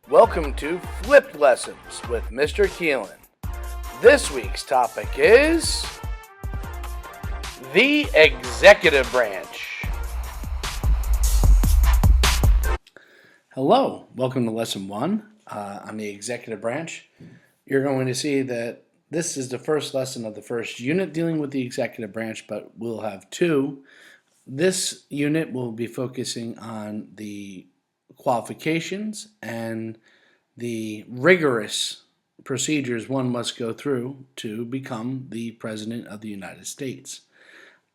Welcome to Flipped Lessons with Mr. Keelan. This week's topic is the executive branch. Hello, welcome to Lesson 1 on the executive branch. You're going to see that this is the first lesson of the first unit dealing with the executive branch, but we'll have two. This unit will be focusing on the qualifications and the rigorous procedures one must go through to become the President of the United States.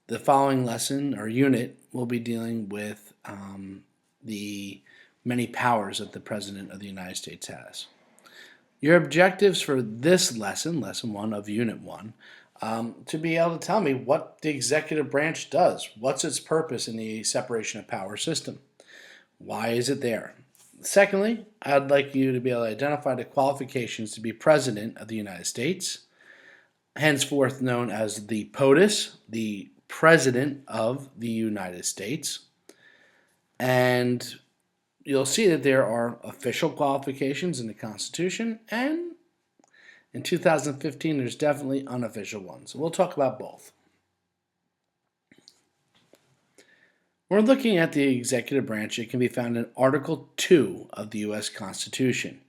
The following lesson or unit will be dealing with the many powers that the President of the United States has. Your objectives for this lesson, Lesson 1 of Unit 1, to be able to tell me what the executive branch does. What's its purpose in the separation of power system? Why is it there? Secondly, I'd like you to be able to identify the qualifications to be President of the United States, henceforth known as the POTUS, the President of the United States. And you'll see that there are official qualifications in the Constitution, and in 2015 there's definitely unofficial ones. So we'll talk about both. We're looking at the executive branch. It can be found in Article 2 of the U.S. Constitution.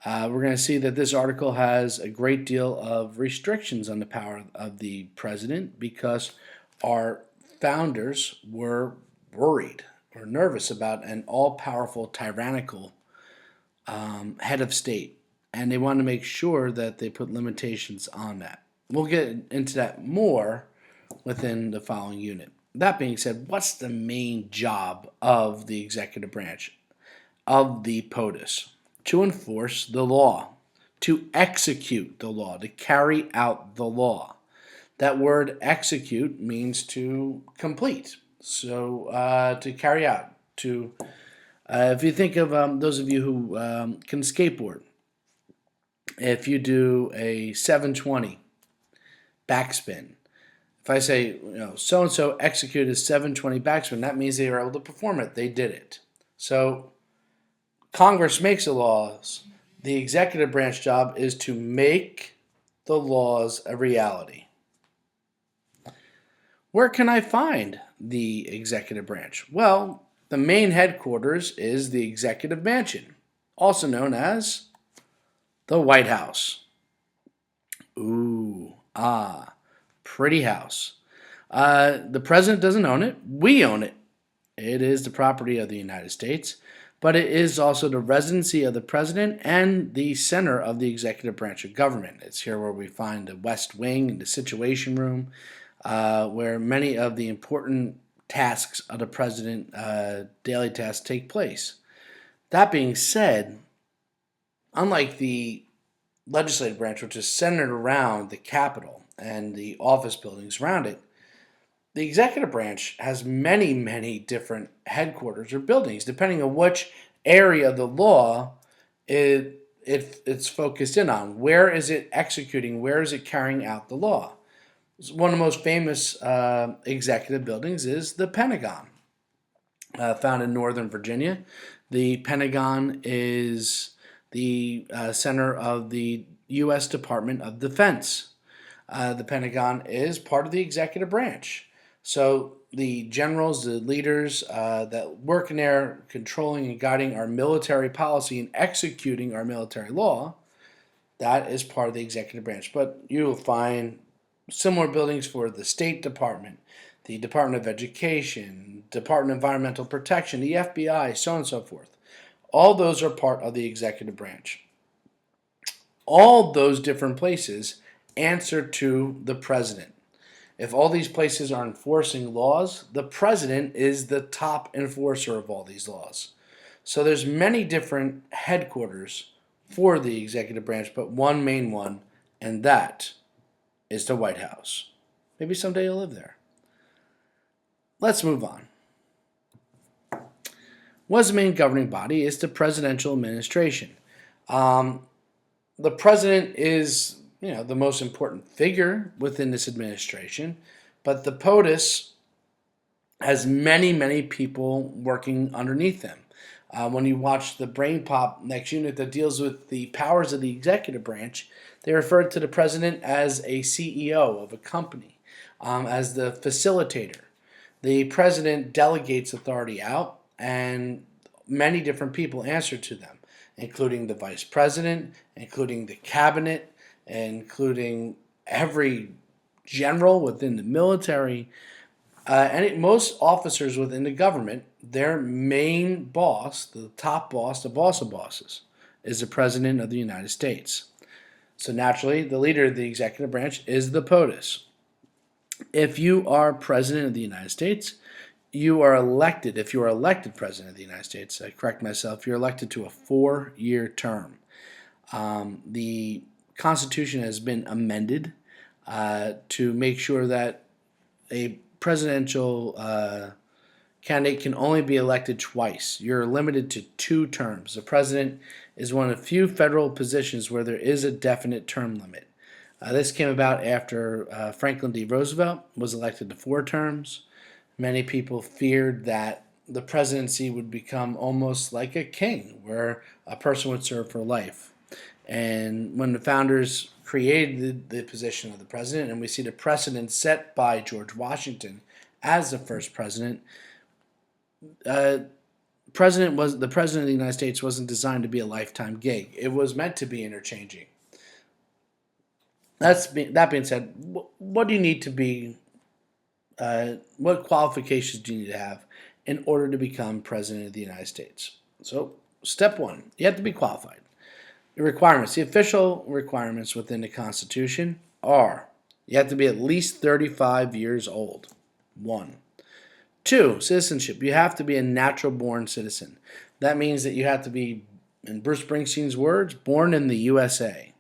We're going to see that this article has a great deal of restrictions on the power of the president because our founders were worried or nervous about an all-powerful, tyrannical head of state, and they wanted to make sure that they put limitations on that. We'll get into that more within the following unit. That being said, what's the main job of the executive branch, of the POTUS? To enforce the law, to execute the law, to carry out the law. That word execute means to complete, so to carry out. If you think of those of you who can skateboard, if you do a 720 backspin, if I say, so-and-so executed a 720 backspin, that means they were able to perform it. They did it. So Congress makes the laws. The executive branch job is to make the laws a reality. Where can I find the executive branch? Well, the main headquarters is the Executive Mansion, also known as the White House. Pretty house. The president doesn't own it. We own it. It is the property of the United States, but it is also the residency of the president and the center of the executive branch of government. It's here where we find the West Wing and the Situation Room, where many of the important tasks of the president, daily tasks, take place. That being said, unlike the legislative branch, which is centered around the Capitol and the office buildings around it, the executive branch has many, many different headquarters or buildings, depending on which area of the law it's focused in on. Where is it executing? Where is it carrying out the law? One of the most famous executive buildings is the Pentagon, found in Northern Virginia. The Pentagon is the center of the U.S. Department of Defense. The Pentagon is part of the executive branch. So the generals, the leaders that work in there controlling and guiding our military policy and executing our military law, that is part of the executive branch. But you will find similar buildings for the State Department, the Department of Education, Department of Environmental Protection, the FBI, so on and so forth. All those are part of the executive branch. All those different places answer to the president. If all these places are enforcing laws, the president is the top enforcer of all these laws. So there's many different headquarters for the executive branch, but one main one, and that is the White House. Maybe someday you'll live there. Let's move on. What is the main governing body? It's the presidential administration. The president is the most important figure within this administration, but the POTUS has many, many people working underneath them. When you watch the Brain Pop next unit that deals with the powers of the executive branch, they refer to the president as a CEO of a company, as the facilitator. The president delegates authority out, and many different people answer to them, including the vice president, including the cabinet, including every general within the military, most officers within the government, their main boss, the top boss, the boss of bosses, is the President of the United States. So naturally, the leader of the executive branch is the POTUS. If you are President of the United States, you are elected. If you are elected President of the United States, I correct myself, you're elected to a 4-year term. The Constitution has been amended to make sure that a presidential candidate can only be elected twice. You're limited to 2 terms. The president is one of the few federal positions where there is a definite term limit. This came about after Franklin D. Roosevelt was elected to 4 terms. Many people feared that the presidency would become almost like a king, where a person would serve for life. And when the founders created the position of the president, and we see the precedent set by George Washington as the first president, the president of the United States wasn't designed to be a lifetime gig. It was meant to be interchanging. That being said, what do you need to be? What qualifications do you need to have in order to become president of the United States? So, step 1, you have to be qualified. The requirements, the official requirements within the Constitution are: you have to be at least 35 years old. 1. 2, citizenship. You have to be a natural born citizen. That means that you have to be, in Bruce Springsteen's words, born in the USA.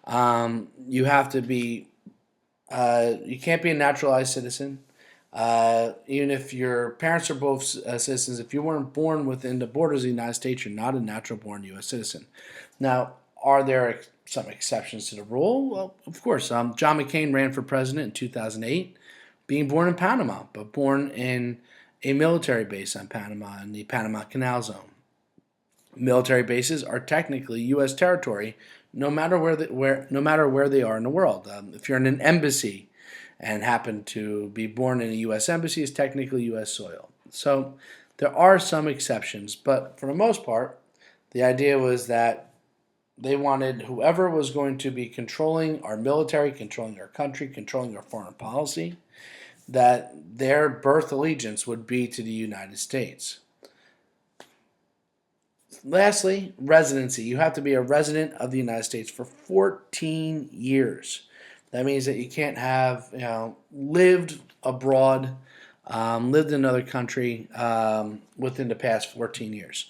You have to be, you can't be a naturalized citizen. Even if your parents are both citizens, if you weren't born within the borders of the United States, you're not a natural born U.S. citizen. Now, are there some exceptions to the rule? Well, of course. John McCain ran for president in 2008, being born in Panama, but born in a military base on Panama in the Panama Canal Zone. Military bases are technically U.S. territory, no matter where they are in the world. If you're in an embassy and happen to be born in a U.S. embassy, it's technically U.S. soil. So there are some exceptions, but for the most part, the idea was that they wanted whoever was going to be controlling our military, controlling our country, controlling our foreign policy, that their birth allegiance would be to the United States. Lastly, residency. You have to be a resident of the United States for 14 years. That means that you can't have, lived abroad, lived in another country within the past 14 years.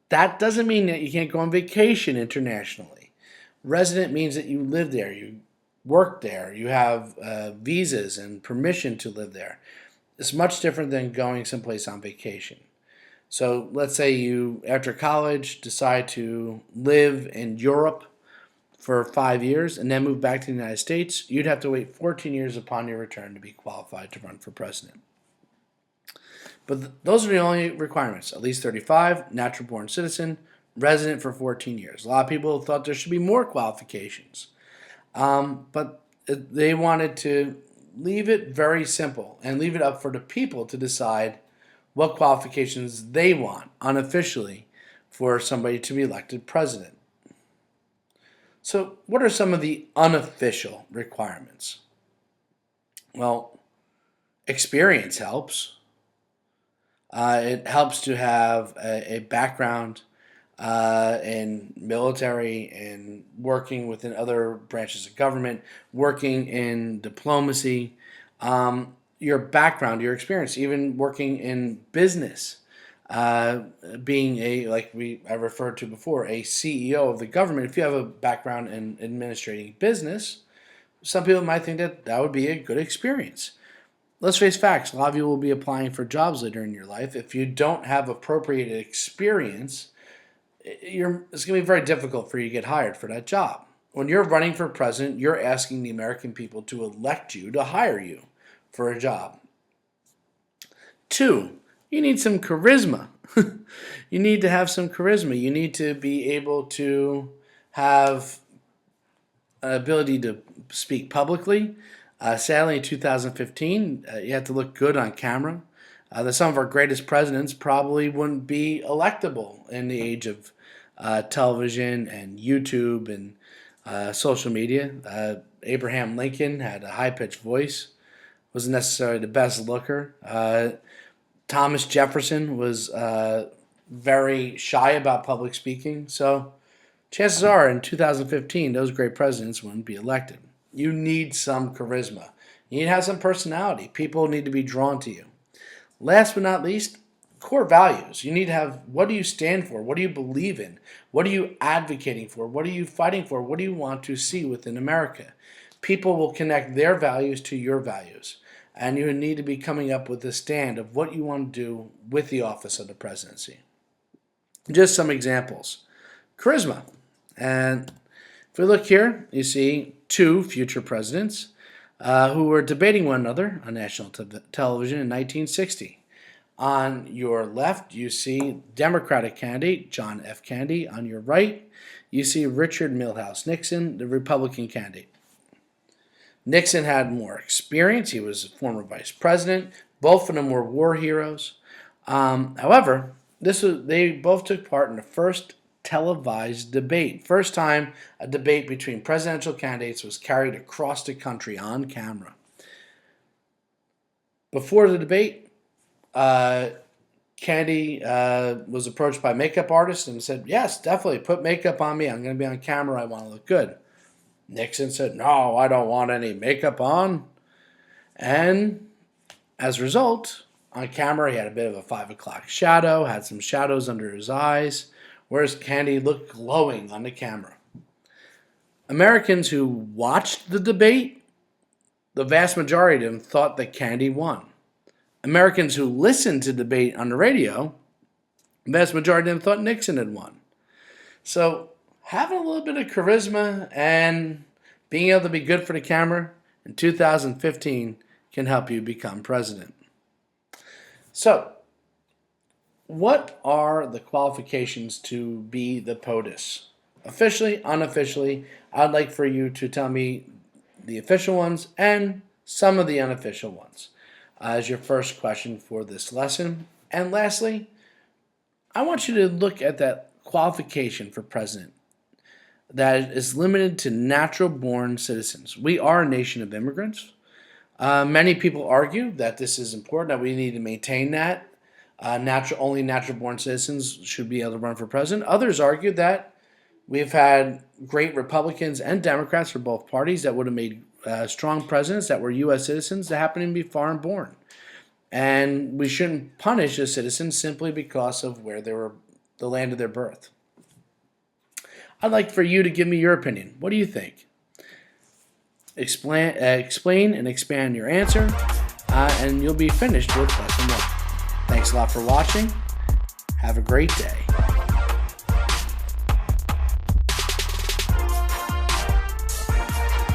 That doesn't mean that you can't go on vacation internationally. Resident means that you live there, you work there, you have visas and permission to live there. It's much different than going someplace on vacation. So let's say you, after college, decide to live in Europe for 5 years and then move back to the United States. You'd have to wait 14 years upon your return to be qualified to run for president. But those are the only requirements: at least 35, natural born citizen, resident for 14 years. A lot of people thought there should be more qualifications. But they wanted to leave it very simple and leave it up for the people to decide what qualifications they want unofficially for somebody to be elected president. So, what are some of the unofficial requirements? Well, experience helps. It helps to have a background in military and working within other branches of government, working in diplomacy, your background, your experience, even working in business, being I referred to before, a CEO of the government. If you have a background in administrating business, some people might think that that would be a good experience. Let's face facts. A lot of you will be applying for jobs later in your life. If you don't have appropriate experience, it's going to be very difficult for you to get hired for that job. When you're running for president, you're asking the American people to elect you, to hire you for a job. Two, you need some charisma. You need to have some charisma. You need to be able to have an ability to speak publicly. Sadly, in 2015, you have to look good on camera. Some of our greatest presidents probably wouldn't be electable in the age of television and YouTube and social media. Abraham Lincoln had a high-pitched voice, wasn't necessarily the best looker. Thomas Jefferson was very shy about public speaking. So chances are in 2015, those great presidents wouldn't be elected. You need some charisma. You need to have some personality. People need to be drawn to you. Last but not least, core values. You need to have, what do you stand for? What do you believe in? What are you advocating for? What are you fighting for? What do you want to see within America? People will connect their values to your values. And you need to be coming up with a stand of what you want to do with the office of the presidency. Just some examples. Charisma. And if we look here, you see two future presidents who were debating one another on national television in 1960. On your left, you see Democratic candidate John F. Kennedy. On your right, you see Richard Milhous Nixon, the Republican candidate. Nixon had more experience. He was a former vice president. Both of them were war heroes. However, they both took part in the first televised debate. First time a debate between presidential candidates was carried across the country on camera. Before the debate, Kennedy was approached by makeup artists and said, "Yes, definitely, put makeup on me. I'm going to be on camera. I want to look good." Nixon said, "No, I don't want any makeup on." And as a result, on camera, he had a bit of a 5 o'clock shadow, had some shadows under his eyes, whereas Kennedy looked glowing on the camera. Americans who watched the debate, the vast majority of them thought that Kennedy won. Americans who listened to the debate on the radio, the vast majority of them thought Nixon had won. So having a little bit of charisma and being able to be good for the camera in 2015 can help you become president. So, what are the qualifications to be the POTUS? Officially, unofficially, I'd like for you to tell me the official ones and some of the unofficial ones as your first question for this lesson. And lastly, I want you to look at that qualification for president that is limited to natural-born citizens. We are a nation of immigrants. Many people argue that this is important, that we need to maintain that. Only natural-born citizens should be able to run for president. Others argue that we've had great Republicans and Democrats for both parties that would have made strong presidents that were U.S. citizens that happen to be foreign-born. And we shouldn't punish a citizen simply because of where they were, the land of their birth. I'd like for you to give me your opinion. What do you think? Explain and expand your answer, and you'll be finished with lesson 1. Thanks a lot for watching. Have a great day.